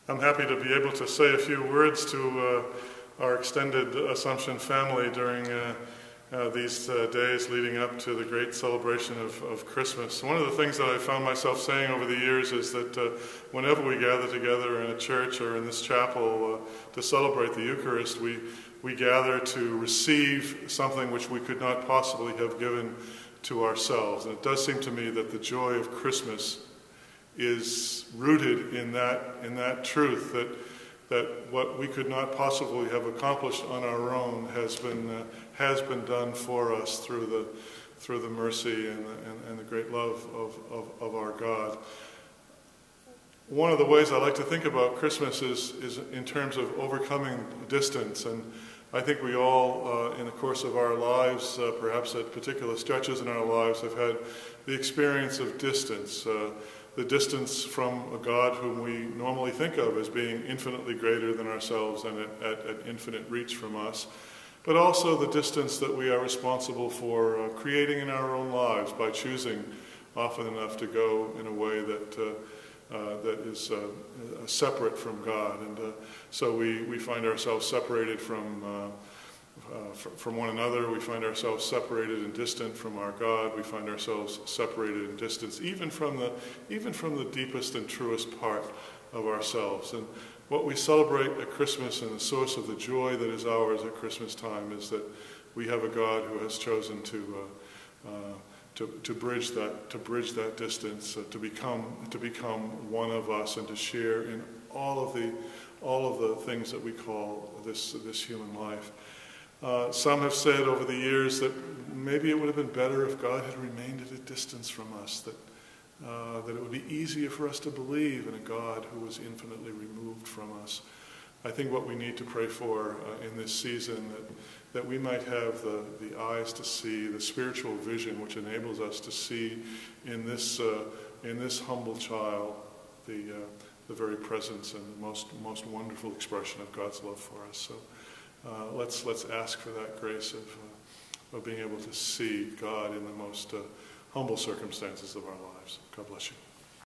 I'm happy to be able to say a few words to our extended Assumption family during these days leading up to the great celebration of Christmas. One of the things that I found myself saying over the years is that whenever we gather together in a church or in this chapel to celebrate the Eucharist, we gather to receive something which we could not possibly have given to ourselves. And it does seem to me that the joy of Christmas is rooted in that truth that what we could not possibly have accomplished on our own has been done for us through the mercy and the great love of our God. One of the ways I like to think about Christmas is in terms of overcoming distance, and I think we all, in the course of our lives, perhaps at particular stretches in our lives, have had the experience of distance. The distance from a God whom we normally think of as being infinitely greater than ourselves and at infinite reach from us, but also the distance that we are responsible for creating in our own lives by choosing often enough to go in a way that is separate from God. And so we find ourselves separated from one another. We find ourselves separated and distant from our God. We find ourselves separated and distant even from the deepest and truest part of ourselves. And what we celebrate at Christmas and the source of the joy that is ours at Christmas time is that we have a God who has chosen to bridge that distance, to become one of us, and to share in all of the things that we call this human life. Some have said over the years that maybe it would have been better if God had remained at a distance from us, that it would be easier for us to believe in a God who was infinitely removed from us. I think what we need to pray for in this season, that we might have the eyes to see, the spiritual vision which enables us to see in this humble child the very presence and the most wonderful expression of God's love for us. So let's ask for that grace of being able to see God in the most humble circumstances of our lives. God bless you.